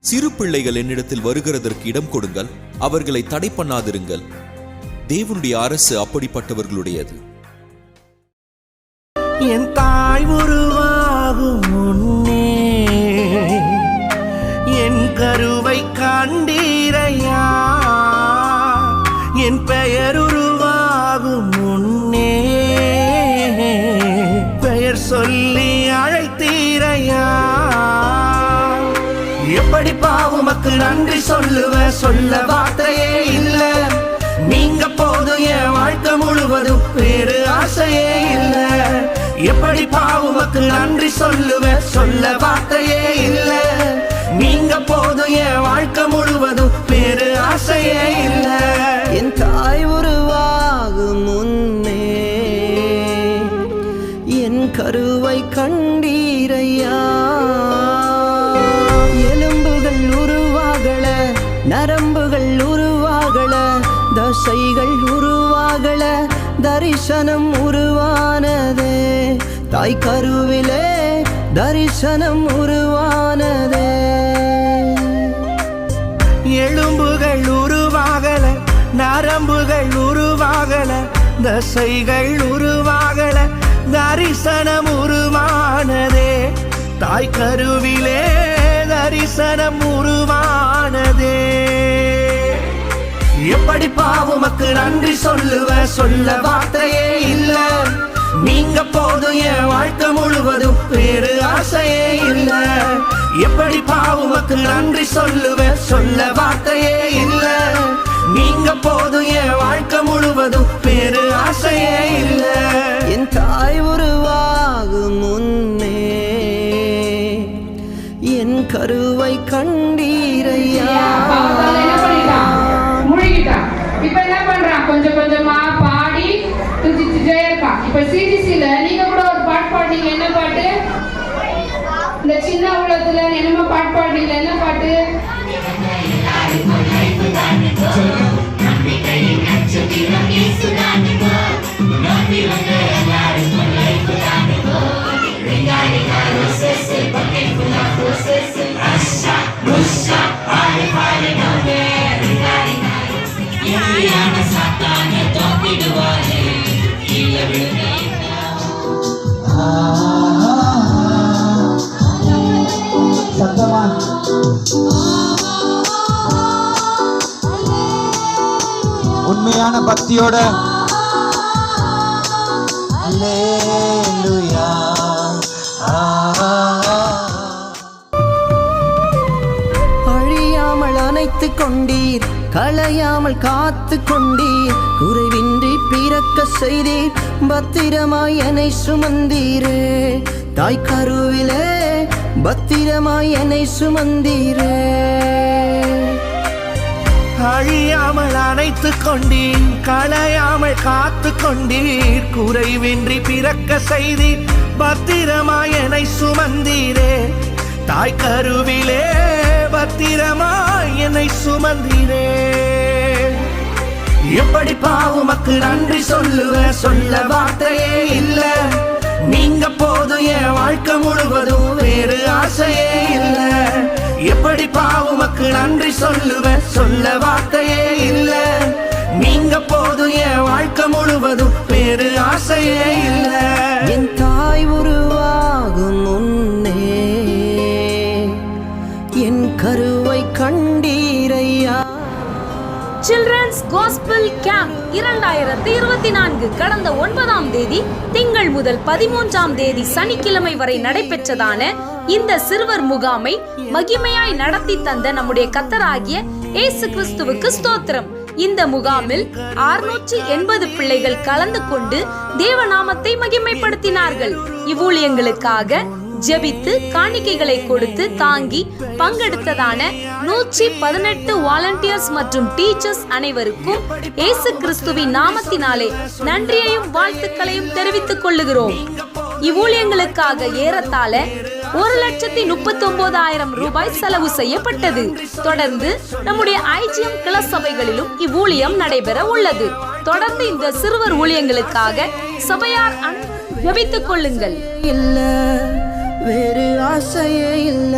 சிறு பிள்ளைகள் என்னிடத்தில் வருகிறதற்கு இடம் கொடுங்கள், அவர்களை தடை பண்ணாதிருங்கள். தேவனுடைய அரசு அப்படிப்பட்டவர்களுடையது. என் தாய் உருவாகும் முன்னே என் கருவை கண்டீரையா, என் பெயர் உருவாகும் முன்னே பெயர் சொல்லி அழைத்தீரையா. எப்படி பாவுமக்கு நன்றி சொல்லுவ, சொல்ல வார்த்தையே இல்ல. நீங்க போதும் என் வாழ்க்கை முழுவதும் வேறு ஆசையே இல்ல. எப்படி பாவுமக்கு நன்றி சொல்லுவ, சொல்ல வார்த்தையே இல்ல. நீங்க போதும் என் வாழ்க்கை முழுவதும் வேறு ஆசையே இல்ல. என் தாய் உருவாகும் முன்னே என் கருவை கண்டீரையா. எலும்புகள் உருவாகல, நரம்புகள் உருவாகல, தசைகள் உருவாகல, தரிசனம் உருவானதே. தாய் கருவிலே தரிசனம் உருவானதே. எலும்புகள் உருவாகல, நரம்புகள் உருவாகல, தசைகள் உருவாகல, தரிசனம் உருவானதே. தாய் கருவிலே தரிசனம் உருவானதே. எப்படி பாவுமக்கு நன்றி சொல்லுவ, சொல்ல வார்த்தையே இல்ல. நீங்க போதும் என் வாழ்க்கை முழுவதும் வேறு ஆசையே இல்ல. எப்படி பாவுமக்கு நன்றி சொல்லுவ, சொல்ல வார்த்தையே இல்ல. நீங்க போதும் என் வாழ்க்கை முழுவதும் வேறு ஆசையே இல்ல. என் தாய் உருவாகும் முன்னே என் கருவை கண்டீரையா. இப்ப என்ன பண்றான், கொஞ்சம் கொஞ்சமா பாடி துதிச்சுட்டே இருக்கான். இப்ப சிடிசில நீங்க கூட ஒரு பாட்டு பாடுறீங்க. என்ன பாட்டு? இந்த சின்ன உலகத்துல என்னமோ பாட்டு பாடுறீங்க. என்ன பாட்டு? உண்மையான பக்தியோட அல்லேலூயா. அழியாமல் அணைத்து கொண்டீர், களையாமல் காத்து கொண்டீர், குறைவின்றி பிறக்க செய்தீர், பத்திரமாய் என்னை சுமந்தீரே. தாய் கருவிலே பத்திரமாய் என்னை சுமந்தீரே. அழியாமல் அணைத்து கொண்டீர், களையாமல் காத்து கொண்டீர், குறைவின்றி பிறக்க செய்தீர், பத்திரமாய் என்னை சுமந்தீரே. தாய் கருவிலே பத்திரமாய் என்னை சுமந்தீரே. எப்படி பாவுமக்கு நன்றி சொல்லுவ, சொல்ல வார்த்தையே இல்ல. நீங்க போதும் என் வாழ்க்கை முழுவதும் வேறு ஆசையே இல்ல. எப்படி பாவுமக்கு நன்றி சொல்லுவ, சொல்ல வார்த்தையே இல்ல. நீங்க போதும் என் வாழ்க்கை முழுவதும் வேறு ஆசையே இல்ல. என் தாய் உருவாகும் முன்னே என் கருவை கண்டீரையா. சில்ட்ரன்ஸ் காஸ்பல் கேம்ப் 2024 கடந்த 9ஆம் தேதி திங்கள் முதல் 13ஆம் தேதி சனிக்கிழமை வரை நடைபெற்றதான இந்த சிறுவர் முகாமை மகிமையாய் நடத்தி தந்த நம்முடைய கர்த்தராகிய இயேசு கிறிஸ்துவுக்கு ஸ்தோத்திரம். இந்த முகாமில் 680 பிள்ளைகள் கலந்து கொண்டு தேவநாமத்தை மகிமைப்படுத்தினார்கள். இவ்வூழியங்களுக்காக ஜெபித்து காணிக்கைகளை கொடுத்து தாங்கி பங்கெடுத்ததான 118 வாலண்டியர்ஸ் மற்றும் டீச்சர்ஸ் அனைவருக்கும் இயேசு கிறிஸ்துவின் நாமத்தினாலே நன்றியையும் வாழ்த்துக்களையும் தெரிவித்துக் கொள்ளுகிறோம். இவ்வூழியங்களுக்காக ஏறத்தாழ 1,39,000 ரூபாய் செலவு செய்யப்பட்டது. தொடர்ந்து நம்முடைய ஐஜிஎம் கிளை சபைகளிலும் இவ்வூழியம் நடைபெற உள்ளது. தொடர்ந்து இந்த சிறுவர் ஊழியங்களுக்காக சபையார் ஜெபித்துக் கொள்ளுங்கள். இல்ல வேறு ஆசையே இல்ல.